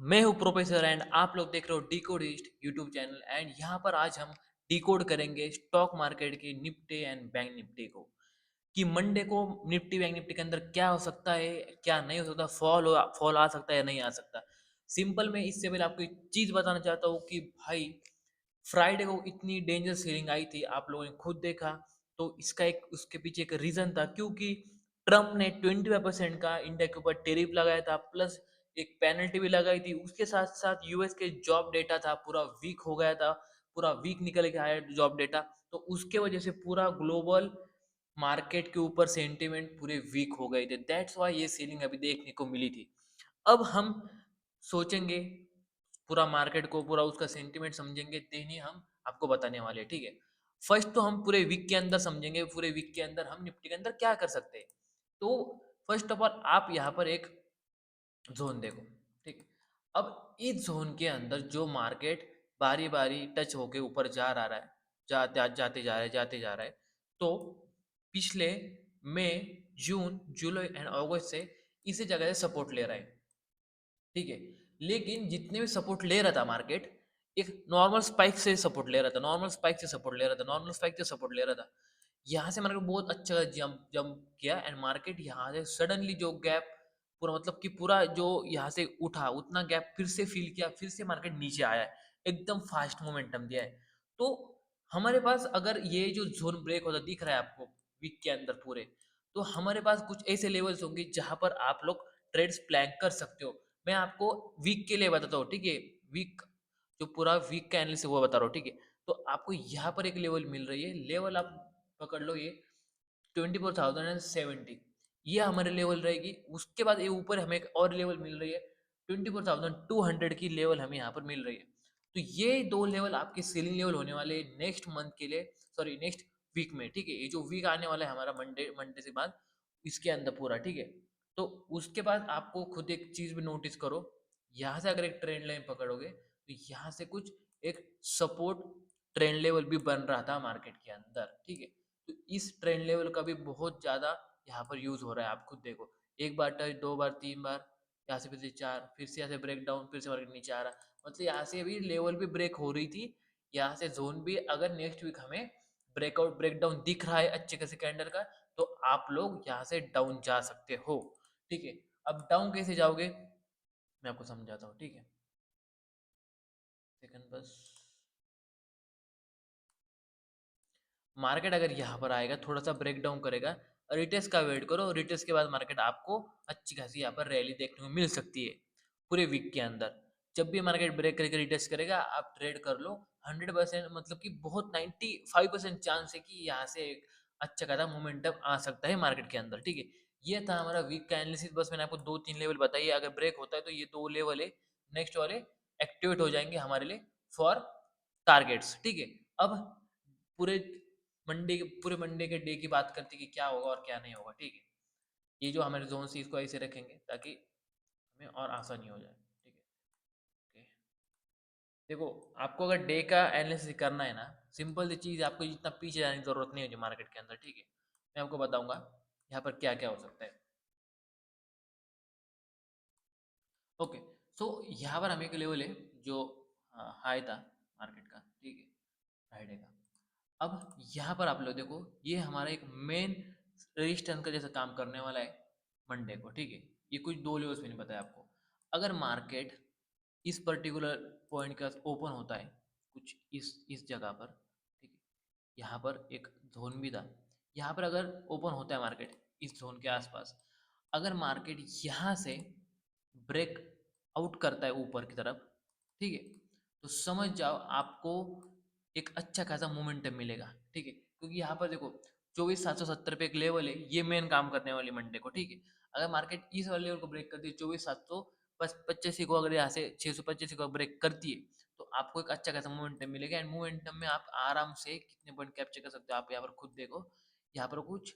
मैं हूं professor and आप लोग देख रहे हो डिकोडिस्ट यूट्यूब चैनल एंड यहाँ पर आज हम डिकोड करेंगे स्टॉक मार्केट की निफ्टी एंड बैंक निफ्टी को कि मंडे को निफ्टी बैंक निफ्टी के अंदर क्या हो सकता है, क्या नहीं हो सकता, फॉल आ सकता है या नहीं आ सकता। सिंपल मैं इससे पहले आपको एक चीज बताना चाहता हूँ कि भाई फ्राइडे को इतनी डेंजर सेलिंग आई थी, आप लोगों ने खुद देखा। तो इसका एक उसके पीछे एक रीजन था क्योंकि ट्रम्प ने 25% का इंडिया के ऊपर टेरिफ लगाया था, प्लस एक पेनल्टी भी लगाई थी। उसके साथ साथ यूएस के जॉब डेटा था पूरा वीक हो गया था, पूरा वीक निकल के आया जॉब डेटा। तो उसके वजह से पूरा ग्लोबल मार्केट के ऊपर सेंटिमेंट पूरे वीक हो गए थे, दैट्स वाई ये सेलिंग अभी देखने को मिली थी। अब हम सोचेंगे पूरा मार्केट को, पूरा उसका सेंटिमेंट समझेंगे, देन ही हम आपको बताने वाले हैं, ठीक है। फर्स्ट तो हम पूरे वीक के अंदर समझेंगे, पूरे वीक के अंदर हम निफ्टी के अंदर क्या कर सकते हैं। तो फर्स्ट ऑफ ऑल आप यहाँ पर एक जोन देखो, ठीक है। अब इस जोन के अंदर जो मार्केट बारी बारी टच होके ऊपर जा रहा है, जाते जा रहा है। तो पिछले मई, जून, जुलाई एंड अगस्त से इसी जगह से सपोर्ट ले रहा है, ठीक है। लेकिन जितने भी सपोर्ट ले रहा था मार्केट, एक नॉर्मल स्पाइक से सपोर्ट ले रहा था, नॉर्मल स्पाइक से सपोर्ट ले रहा था, नॉर्मल स्पाइक से सपोर्ट ले रहा था। यहाँ से मार्केट बहुत अच्छा जंप जंप किया एंड मार्केट यहाँ से सडनली जो गैप पूरा, मतलब कि पूरा जो यहाँ से उठा उतना गैप फिर से फिल किया, फिर से मार्केट नीचे आया है, एकदम फास्ट मोमेंटम दिया है। तो हमारे पास अगर ये जो जोन ब्रेक होता दिख रहा है आपको वीक के अंदर पूरे, तो हमारे पास कुछ ऐसे लेवल्स होंगे जहां पर आप लोग ट्रेड्स प्लान कर सकते हो। मैं आपको वीक के लिए बताता हूँ, ठीक है। वीक, जो पूरा वीक का एनालिसिस वो बता रहा हूँ, ठीक है। तो आपको यहाँ पर एक लेवल मिल रही है, लेवल आप पकड़ लो, ये 24,070, ये हमारे लेवल रहेगी। उसके बाद ये ऊपर हमें एक और लेवल मिल रही है, 24,200 की लेवल हमें यहाँ पर मिल रही है। तो ये दो लेवल आपके सेलिंग लेवल होने वाले नेक्स्ट मंथ के लिए, सॉरी नेक्स्ट वीक में, ठीक है। ये जो वीक आने वाला है हमारा मंडे मंडे से बाद, इसके अंदर पूरा, ठीक है। तो उसके बाद आपको खुद एक चीज भी नोटिस करो, यहाँ से अगर एक ट्रेंड लाइन पकड़ोगे तो यहाँ से कुछ एक सपोर्ट ट्रेंड लेवल भी बन रहा था मार्केट के अंदर, ठीक है। तो इस ट्रेंड लेवल का भी बहुत ज्यादा यहाँ पर यूज हो रहा है, आप खुद देखो। एक बार टच, दो बार, तीन बार, यहाँ से फिर से चार, फिर से यहाँ से ब्रेक डाउन, फिर से मार्केट नीचे आ रहा। मतलब यहाँ से भी लेवल भी ब्रेक हो रही थी, यहाँ से जोन भी अगर नेक्स्ट वीक हमें ब्रेकआउट ब्रेक डाउन दिख रहा है अच्छे खासे कैंडल का, तो आप लोग यहाँ से डाउन जा सकते हो, ठीक है। अब डाउन कैसे जाओगे मैं आपको समझाता हूँ, ठीक है। सेकंड बस। मार्केट अगर यहाँ पर आएगा, थोड़ा सा ब्रेक डाउन करेगा, रिटेस्ट का वेट करो, रिटेस्ट के बाद मार्केट आपको अच्छी खासी यहाँ पर रैली देखने को मिल सकती है पूरे वीक के अंदर। जब भी मार्केट ब्रेक करके रिटेस्ट करेगा, आप ट्रेड कर लो। 100%, मतलब कि बहुत 95% चांस है कि यहाँ से एक अच्छा खासा मोमेंटम आ सकता है मार्केट के अंदर, ठीक है। ये था हमारा वीक का एनालिसिस। बस मैंने आपको दो तीन लेवल बताइए, अगर ब्रेक होता है तो ये दो लेवल है नेक्स्ट वाले एक्टिवेट हो जाएंगे हमारे लिए फॉर टारगेट्स, ठीक है। अब पूरे पूरे मंडे के डे की बात करते हैं कि क्या होगा और क्या नहीं होगा, ठीक है। ये जो हमारे जोन से इसको ऐसे रखेंगे ताकि हमें और आसानी हो जाए, ठीक है। ओके, देखो, आपको अगर डे का एनालिसिस करना है ना, सिंपल सी चीज़, आपको जितना पीछे जाने की जरूरत नहीं होगी मार्केट के अंदर, ठीक है। मैं आपको बताऊंगा यहाँ पर क्या क्या हो सकता है। ओके, सो यहाँ पर हमें एक लेवल है जो हाई था मार्केट का, ठीक है, फ्राइडे का। अब यहाँ पर आप लोग देखो, ये हमारा एक मेन रेजिस्टेंस का जैसा काम करने वाला है मंडे को, ठीक है। ये कुछ दो लेवल्स मैंने बताया आपको। अगर मार्केट इस पर्टिकुलर पॉइंट का ओपन होता है कुछ इस जगह पर, ठीक है, यहाँ पर एक जोन भी था, यहाँ पर अगर ओपन होता है मार्केट इस जोन के आसपास, अगर मार्केट यहाँ से ब्रेक आउट करता है ऊपर की तरफ, ठीक है, तो समझ जाओ आपको एक अच्छा खासा मोमेंटम मिलेगा, ठीक है। क्योंकि यहाँ पर देखो 24,770 पे एक लेवल है, ये मेन काम करने वाली मंडे को, ठीक है। अगर मार्केट इस वाले लेवल को ब्रेक करती है 24,785 को, अगर यहाँ से 685 को ब्रेक करती है, तो आपको एक अच्छा खासा मोमेंटम मिलेगा एंड मोमेंटम में आप आराम से कितने पॉइंट कैप्चर कर सकते हो, आप यहाँ पर खुद देखो। यहाँ पर कुछ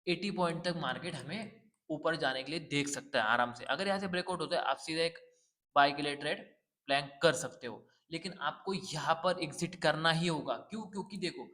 80 पॉइंट तक मार्केट हमें ऊपर जाने के लिए देख सकता है आराम से। अगर यहाँ से ब्रेकआउट होता है, आप सीधा एक बाय के लिए ट्रेड प्लान कर सकते हो, लेकिन आपको यहाँ पर एग्जिट करना ही होगा। क्यों? क्योंकि देखो,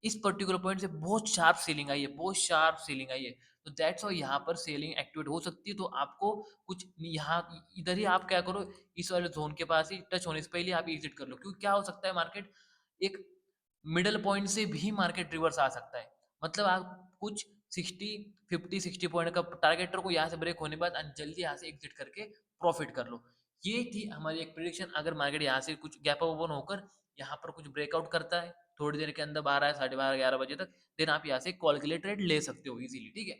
इस पर्टिकुलर पॉइंट से बहुत शार्प सेलिंग आई है, बहुत शार्प सेलिंग आई है। तो दैट्स वाई यहाँ पर सेलिंग एक्टिवेट हो सकती है। तो आपको कुछ यहाँ इधर ही आप क्या करो, इस वाले जोन के पास ही टच होने से पहले आप एग्जिट कर लो, क्योंकि क्या हो सकता है मार्केट एक मिडल पॉइंट से भी मार्केट रिवर्स आ सकता है। मतलब आप कुछ 60 पॉइंट का टारगेट रखो, यहाँ से ब्रेक होने के बाद जल्दी यहाँ से एग्जिट करके प्रॉफिट कर लो। ये थी हमारी एक प्रिडिक्शन। अगर मार्केट यहाँ से कुछ गैप ओपन होकर यहाँ पर कुछ ब्रेकआउट करता है थोड़ी देर के अंदर 12 साढ़े 12 11 बजे तक, देन आप यहाँ से कॉल के लिए ट्रेड ले सकते हो इजीली। ठीक है,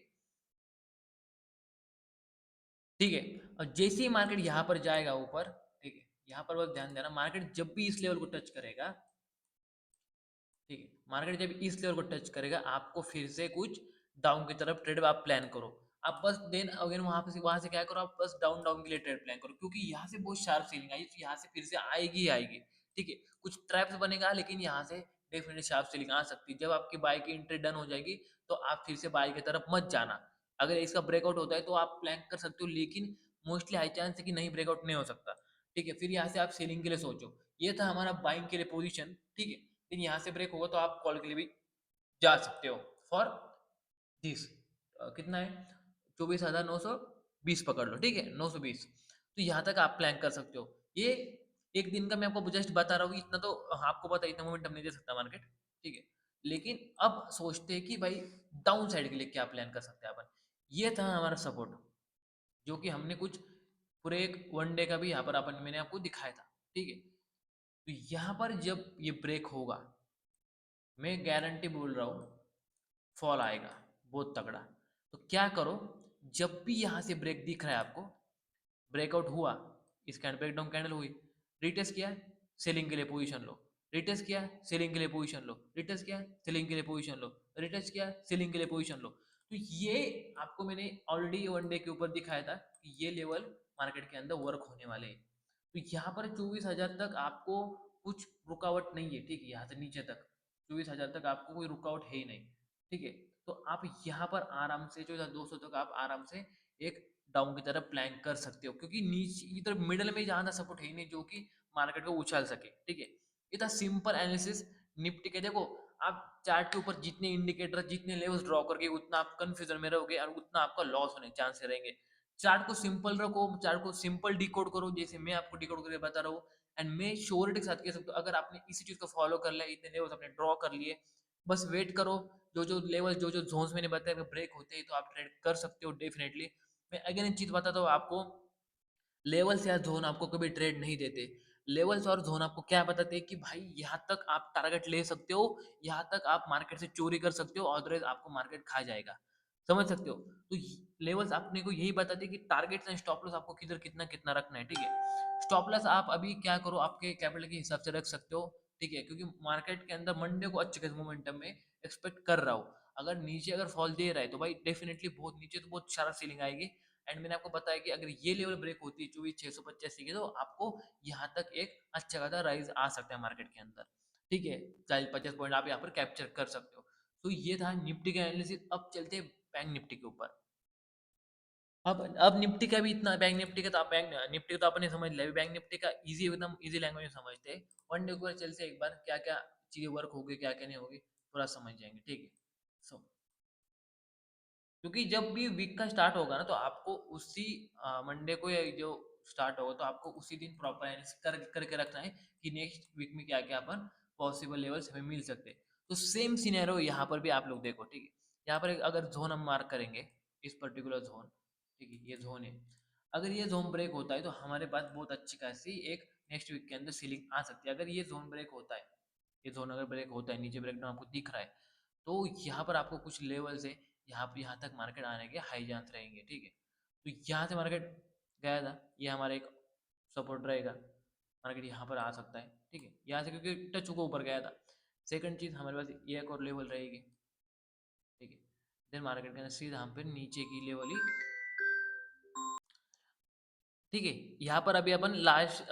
ठीक है। और जैसे ही मार्केट यहाँ पर जाएगा ऊपर, ठीक है, यहाँ पर बस ध्यान देना, मार्केट जब भी इस लेवल को टच करेगा, ठीक है, मार्केट जब इस लेवल को टच करेगा आपको फिर से कुछ डाउन की तरफ ट्रेड आप प्लान करो। आप बस देन अगेन वहां से क्या करो, आप बस डाउन डाउन के लिए ट्रेड प्लान करो, क्योंकि यहाँ से बहुत शार्प सेलिंग आई तो यहाँ से फिर से आएगी ही आएगी। ठीक है, कुछ ट्रैप्स बनेगा लेकिन यहाँ से डेफिनेटली शार्प सेलिंग आ सकती है। जब आपकी बाय की एंट्री डन हो जाएगी तो आप फिर से बाय की तरफ मत जाना। अगर इसका ब्रेकआउट होता है तो आप प्लान कर सकते हो, लेकिन मोस्टली हाई चांस है कि नहीं, ब्रेकआउट नहीं हो सकता। ठीक है, फिर यहाँ से आप सेलिंग के लिए सोचो। ये था हमारा बाइंग के लिए पोजीशन। ठीक है, लेकिन यहाँ से ब्रेक होगा तो आप कॉल के लिए भी जा सकते हो फॉर दिस। कितना है, 24,920 पकड़ लो। ठीक है, 920, तो यहाँ तक आप प्लान कर सकते हो। ये एक दिन का मैं आपको जस्ट बता रहा हूँ, इतना तो आपको पता है, इतना मोमेंटम नहीं दे सकता मार्केट। ठीक है, लेकिन अब सोचते हैं कि भाई डाउन साइड के लिए क्या प्लान कर सकते हैं अपन। ये था हमारा सपोर्ट, जो कि हमने कुछ पूरे एक वन डे का भी यहाँ पर अपन मैंने आपको दिखाया था। ठीक है, तो यहाँ पर जब ये ब्रेक होगा, मैं गारंटी बोल रहा हूँ फॉल आएगा बहुत तगड़ा। तो क्या करो, जब भी यहाँ से ब्रेक दिख रहा है आपको, ब्रेकआउट हुआ, इस कैंड ब्रेकडाउन कैंडल हुई, रिटेस्ट किया, सेलिंग के लिए पोजीशन लो, रिटेस्ट किया, सेलिंग के लिए पोजीशन लो, रिटेस्ट किया, सेलिंग के लिए पोजीशन लो, रिटेस्ट किया, सेलिंग के लिए पोजीशन लो। तो ये आपको मैंने ऑलरेडी वन डे के ऊपर दिखाया था कि ये लेवल मार्केट के अंदर वर्क होने वाले हैं। तो यहाँ पर 24,000 तक आपको कुछ रुकावट नहीं है। ठीक है, यहाँ से नीचे तक 24,000 तक आपको कोई रुकावट है ही नहीं। ठीक है, तो आप यहाँ पर आराम से 24,200 तक आप आराम से एक डाउन की तरफ प्लान कर सकते हो, क्योंकि नीचे इधर मिडल में ज्यादा सपोर्ट है ही नहीं जो कि मार्केट को उछाल सके। ठीक है, इतना सिंपल एनालिसिस निफ्टी के। देखो, आप चार्ट के ऊपर जितने इंडिकेटर जितने लेवल्स ड्रॉ करके उतना आप कंफ्यूजन में रहोगे और उतना आपका लॉस होने चांस रहेंगे। चार्ट को सिंपल रखो, चार्ट को सिंपल डिकोड करो, जैसे मैं आपको डिकोड करके बता रहा हूँ। एंड मैं श्योरिटी के साथ कह सकता हूँ, अगर आपने इसी चीज को फॉलो कर लिया, इतने लेवल्स आपने ड्रॉ कर लिए, बस वेट करो, जो जो लेवल जो जो जोन्स मैंने बताया अगर ब्रेक होते हैं तो आप ट्रेड कर सकते हो डेफिनेटली। मैं अगेन एक चीज बताता हूँ आपको, लेवल्स या जोन आपको कभी ट्रेड नहीं देते। लेवल्स और जोन आपको क्या बताते हैं कि भाई यहाँ तक आप टारगेट ले सकते हो, यहाँ तक आप मार्केट से चोरी कर सकते हो, अदरवाइज आपको मार्केट खा जाएगा। समझ सकते हो, तो लेवल्स आपने को यही बताते हैं कि टारगेट्स एंड स्टॉप लॉस आपको किधर कितना कितना रखना है। ठीक है, स्टॉप लॉस आप अभी क्या करो, आपके कैपिटल के हिसाब से रख सकते हो। ठीक है, क्योंकि मार्केट के अंदर मंडे को अच्छे खासे मोमेंटम में एक्सपेक्ट कर रहा हूँ। अगर नीचे अगर फॉल दे रहा है तो भाई डेफिनेटली बहुत नीचे तो बहुत सारा सेलिंग आएगी। एंड मैंने आपको बताया कि अगर ये लेवल ब्रेक होती है 24,685 की, तो आपको यहाँ तक एक अच्छा खासा राइज आ सकता है मार्केट के अंदर। ठीक है, 40-50 पॉइंट आप यहाँ पर कैप्चर कर सकते हो। तो ये था निफ्टी का एनालिसिस। अब चलते हैं बैंक निफ्टी के ऊपर। अब निफ्टी का भी इतना, बैंक निफ्टी का तो आप बैंक निफ्टी का तो आपने समझ लिया। बैंक निफ्टी का इजी एकदम इजी लैंग्वेज में समझते हैं। वन डे के ऊपर चलते एक बार, क्या क्या चीजें वर्क होगी क्या क्या नहीं होगी पूरा समझ जाएंगे। ठीक है, सो क्योंकि जब भी वीक का स्टार्ट होगा ना तो आपको उसी मंडे को या जो स्टार्ट होगा तो आपको उसी दिन प्रॉपर एनालिसिस करके रखना है कि नेक्स्ट वीक में क्या क्या अपन पॉसिबल लेवल्स हमें मिल सकते हैं। तो सेम सिनेरियो यहाँ पर भी आप लोग देखो। ठीक है, यहाँ पर अगर जोन हम मार्क करेंगे, इस पर्टिकुलर जोन, ठीक है, ये जोन है। अगर ये जोन ब्रेक होता है तो हमारे पास बहुत अच्छी खासी एक नेक्स्ट वीक के अंदर सीलिंग आ सकती है। अगर ये जोन ब्रेक होता है, ये जोन अगर ब्रेक होता है, नीचे ब्रेकडाउन आपको दिख रहा है, तो यहाँ पर आपको कुछ लेवल्स है, यहाँ तक मार्केट आने के हाई चांस रहेंगे। ठीक है, तो यहाँ से मार्केट गया था, ये हमारा एक सपोर्ट रहेगा, मार्केट यहाँ पर आ सकता है। ठीक है, यहाँ से क्योंकि टच को ऊपर गया था। सेकंड चीज हमारे पास ये एक और लेवल रहेगी। ठीक है, देन मार्केट के अंदर सीधा हम फिर नीचे की लेवल ही। ठीक है, यहाँ पर अभी अपन लास्ट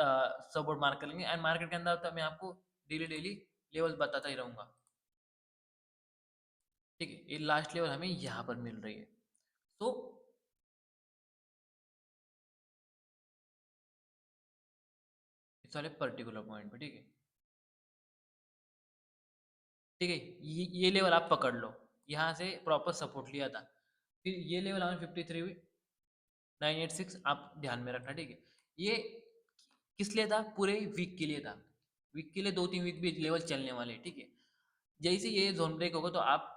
सपोर्ट मार्क कर लेंगे एंड मार्केट के अंदर तो मैं आपको डेली डेली लेवल बताता ही रहूंगा। ठीक है, ये लास्ट लेवल हमें यहाँ पर मिल रही है। तो इस वाले पर्टिकुलर पॉइंट पे, ठीक है, ठीक है, ये लेवल आप पकड़ लो, यहाँ से प्रॉपर सपोर्ट लिया था। फिर ये लेवल हमारे 53,986 आप ध्यान में रखना, ठीक है। ये किस लिए था? पूरे वीक के लिए था। वीक के लिए 2-3 वीक भी लेवल चलने वाले, ठीक है। जैसे ये जोन ब्रेक होगा तो आप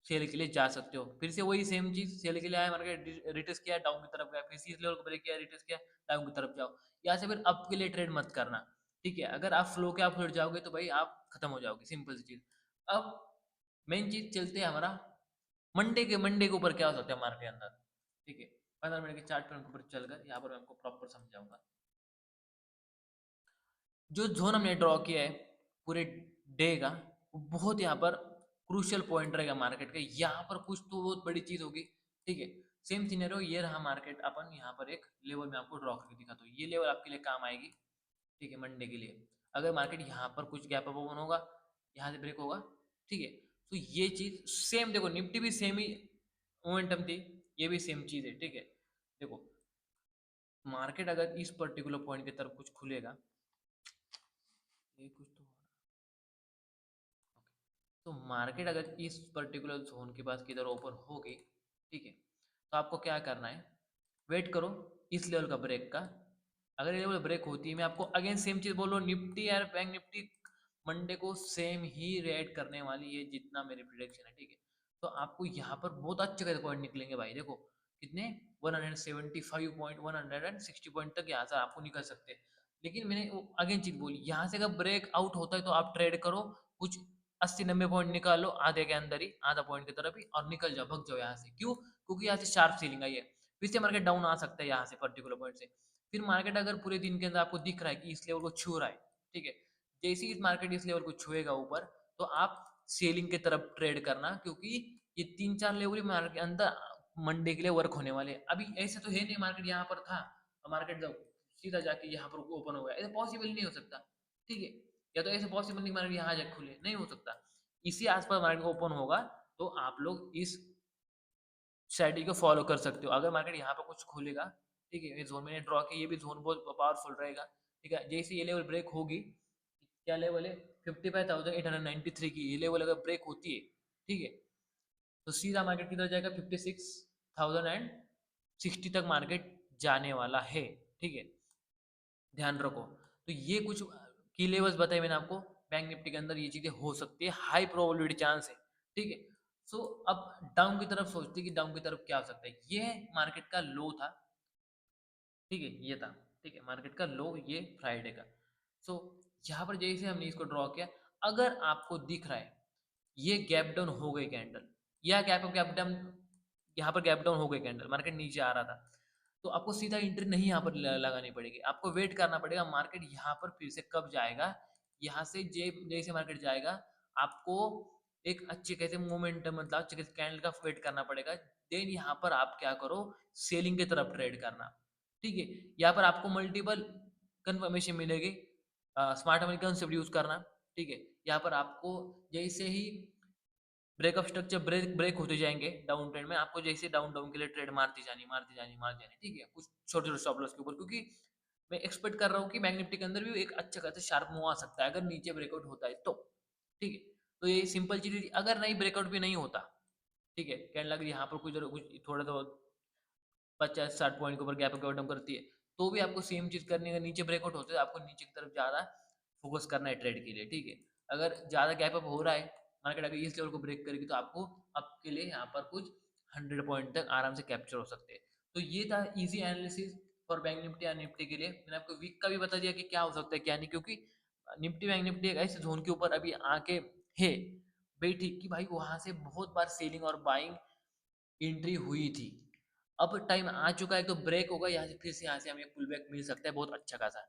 सेल के लिए जा सकते हो। फिर से वही सेम चीज, सेल के लिए आया मार्केट, रिटेस्ट किया, डाउन की तरफ गया, फिर से इस लेवल को ब्रेक किया, रिटेस्ट किया, डाउन की तरफ जाओ। यहाँ से फिर अप के लिए ट्रेड मत करना, ठीक है। अगर आप फ्लो के आप फिर जाओगे तो भाई आप खत्म हो जाओगे, सिंपल सी चीज। अब मेन चीज चलते हैं हमारा मंडे के ऊपर क्या हो सकता है मार्केट के अंदर, ठीक है। 15 मिनट के चार्ट पर ऊपर चलकर यहाँ पर मैं आपको प्रॉपर समझाऊंगा। जो जोन हमने ड्रॉ किया है पूरे डे का, वो बहुत यहाँ पर क्रूशियल पॉइंट रहेगा मार्केट का। यहाँ पर कुछ तो बहुत बड़ी चीज होगी, ठीक है। सेम सिनेरियो ये रहा मार्केट, अपन यहाँ पर एक लेवल में आपको ड्रॉ करके दिखाता हूँ। ये लेवल आपके लिए काम आएगी, ठीक है, मंडे के लिए। अगर मार्केट यहाँ पर कुछ गैप अप ओपन होगा, यहाँ से ब्रेक होगा, ठीक है, तो ये चीज सेम, देखो निफ्टी भी सेम ही मोमेंटम थी, ये भी सेम चीज है, ठीक है। देखो मार्केट अगर इस पर्टिकुलर पॉइंट की तरफ कुछ खुलेगा, ये कुछ तो तो मार्केट अगर इस पर्टिकुलर जोन के पास किधर ओपन होगी, ठीक है, तो आपको क्या करना है, वेट करो इस लेवल का ब्रेक का। अगर ये लेवल ब्रेक होती है, मैं आपको अगेन सेम चीज बोल रहा हूँ, निफ्टी और बैंक निफ्टी मंडे को सेम ही रेट करने वाली है, जितना मेरी प्रिडिक्शन है, ठीक है। तो आपको यहाँ पर बहुत अच्छे खासे पॉइंट निकलेंगे भाई, देखो कितने, 175 पॉइंट, 160 पॉइंट तक यहाँ से आपको निकल सकते हैं। लेकिन मैंने अगेन चीज बोली, यहाँ से अगर ब्रेक आउट होता है तो आप ट्रेड करो, कुछ 80-90 पॉइंट निकालो आधे के अंदर ही, आधा पॉइंट की तरफ ही, और निकल जाओ, भग जाओ यहाँ से। क्यों? क्योंकि यहाँ से शार्प सीलिंग आई है, फिर से मार्केट डाउन आ सकता है यहाँ से पर्टिकुलर पॉइंट से। फिर मार्केट अगर पूरे दिन के अंदर आपको दिख रहा है कि इस लेवल को छू रहा है, ठीक है, जैसे ही मार्केट इस लेवल को छुएगा ऊपर, तो आप सेलिंग की तरफ ट्रेड करना, क्योंकि ये 3-4 लेवल मार्केट के अंदर मंडे के लिए वर्क होने वाले हैं। अभी ऐसे तो है नहीं मार्केट यहाँ पर था, मार्केट जब सीधा जाके यहाँ पर ओपन हो गया, ऐसा पॉसिबल नहीं हो सकता, ठीक है। या तो ऐसे पॉसिबल नहीं मार्केट यहाँ जाके खुले, नहीं हो सकता। इसी आसपास मार्केट ओपन होगा, तो आप लोग इस स्ट्रेटजी को फॉलो कर सकते हो। अगर मार्केट यहाँ पर कुछ खोलेगा, ठीक है, ये जोन मैंने ड्रॉ किया, ये भी जोन बहुत पावरफुल रहेगा, ठीक है। जैसे ये लेवल ब्रेक होगी, क्या लेवल है, 55,893 की, ये लेवल अगर ब्रेक होती है, ठीक है, तो सीधा मार्केट किधर जाएगा, 56,060 तक मार्केट जाने वाला है, ठीक है, ध्यान रखो। तो ये कुछ की लेवल्स बताए मैंने आपको, बैंक निफ्टी के अंदर ये चीजें हो सकती है, हाई प्रोबेबिलिटी चांस है, ठीक है। सो अब डाउन की तरफ सोचते कि डाउन की तरफ क्या हो सकता है, ये मार्केट का लो था, ठीक है, ये था, ठीक है, मार्केट का लो ये फ्राइडे का। सो यहाँ पर जैसे हमने इसको ड्रॉ किया, अगर आपको दिख रहा है ये गैप डाउन हो गई कैंडल, या गैप गैप डाउन, यहाँ पर गैप डाउन हो गई कैंडल, मार्केट नीचे आ रहा था, तो आपको सीधा एंट्री नहीं यहाँ पर लगानी पड़ेगी, आपको वेट करना पड़ेगा मार्केट यहाँ पर फिर से कब जाएगा। यहाँ से जैसे मार्केट जाएगा, आपको एक अच्छे कैसे मोमेंटम, मतलब अच्छे कैसे कैंडल का वेट करना पड़ेगा। देन यहाँ पर आप क्या करो, सेलिंग की तरफ ट्रेड करना, ठीक है। यहाँ पर आपको मल्टीपल कंफर्मेशन मिलेगी, स्मार्ट मनी कंसेप्ट यूज करना, ठीक है। यहाँ पर आपको जैसे ही ब्रेकअप स्ट्रक्चर ब्रेक ब्रेक होते जाएंगे डाउन ट्रेंड में, आपको जैसे डाउन डाउन के लिए ट्रेड मारती जानी, ठीक है, कुछ छोटे छोटे स्टॉप लॉस के ऊपर, क्योंकि मैं एक्सपेक्ट कर रहा हूँ कि बैंक निफ्टी के अंदर भी एक अच्छा खासा शार्प मूव आ सकता है अगर नीचे ब्रेकआउट होता है तो, ठीक है। तो ये सिंपल चीज, अगर नहीं ब्रेकआउट भी नहीं होता, ठीक है, कहने लगे यहाँ पर कुछ थोड़ा तो 50-60 पॉइंट के ऊपर गैप डाउन करती है, तो भी आपको सेम चीज करनी है, नीचे ब्रेकआउट होते है आपको नीचे की तरफ ज्यादा फोकस करना है ट्रेड के लिए, ठीक है। अगर ज्यादा गैप अप हो रहा है, मार्केट अगर इस लेवल को ब्रेक करेगी, तो आपको अप के लिए यहाँ पर कुछ 100 पॉइंट तक आराम से कैप्चर हो सकते हैं। तो ये था easy analysis for bank Nifty या निफ्टी के लिए। मैंने आपको वीक का भी बता दिया कि क्या हो सकता है क्या नहीं, क्योंकि निफ्टी बैंक निफ्टी एक ऐसे जोन के ऊपर अभी आके है बैठी कि भाई वहां से बहुत बार सेलिंग और बाइंग एंट्री हुई थी। अब टाइम आ चुका है, तो ब्रेक होगा यहाँ से, फिर से यहाँ से हमें पुल बैक मिल सकता है बहुत अच्छा खासा।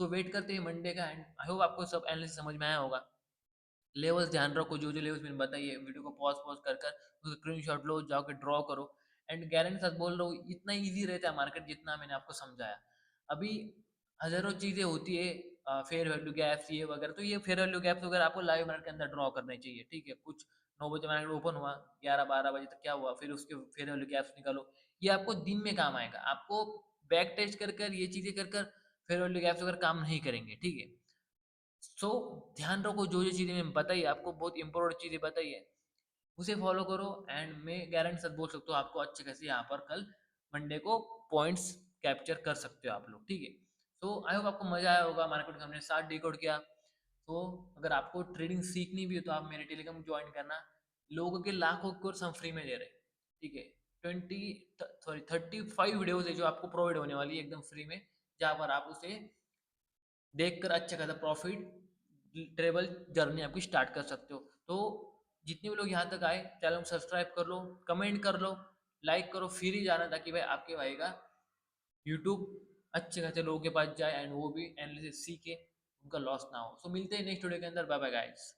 तो वेट करते हैं मंडे का एंड, आई होप आपको सब एनालिसिस समझ में आया होगा। लेवल्स ध्यान रखो, जो जो लेवल्स मैंने बताई है, वीडियो को पॉज पॉज कर कर उसका स्क्रीनशॉट लो, जाके ड्रॉ करो। एंड गारंटी साथ बोल रहा हूँ, इतना इजी रहता है मार्केट जितना मैंने आपको समझाया। अभी हजारों चीजें होती है, फेयर वैल्यू गैप्स ये वगैरह, तो ये फेयर वैल्यू गैप्स वगैरह आपको लाइव मार्केट के अंदर ड्रॉ करने चाहिए, ठीक है। कुछ 9 बजे मार्केट ओपन हुआ, 11-12 बजे तक क्या हुआ, फिर उसके फेयर वैल्यू गैप्स निकालो, ये आपको दिन में काम आएगा। आपको बैक टेस्ट कर कर ये चीजें कर कर फेयर वैल्यू गैप्स वगैरह काम नहीं करेंगे, ठीक है। सो ध्यान रखो, जो जो चीजें मैंने बताई आपको, बहुत इंपॉर्टेंट चीजें बताई है, उसे फॉलो करो एंड मैं गारंटी सच बोल सकता हूँ आपको अच्छे खासे यहाँ पर कल मंडे को पॉइंट्स कैप्चर कर सकते हो आप लोग, ठीक है। तो आई होप आपको मजा आया होगा, मार्केट का हमने 7 डिकोड किया। तो अगर आपको ट्रेडिंग सीखनी भी हो तो आप मेरे टेलीग्राम ज्वाइन करना, लोगों के लाखों कोर्स हम फ्री में दे रहे हैं, ठीक है। 35 वीडियोज है जो आपको प्रोवाइड होने वाली है एकदम फ्री में, जहाँ पर आप उसे देखकर अच्छा खासा प्रॉफिट ट्रेवल जर्नी आपकी स्टार्ट कर सकते हो। तो जितने भी लोग यहाँ तक आए चैनल को सब्सक्राइब कर लो, कमेंट कर लो, लाइक करो, फिर ही जाना ताकि भाई आपके भाई का यूट्यूब अच्छे खासे लोगों के पास जाए एंड वो भी एनालिसिस सीखे, उनका लॉस ना हो। सो मिलते हैं नेक्स्ट वीडियो के अंदर, बाय बाय गाइस।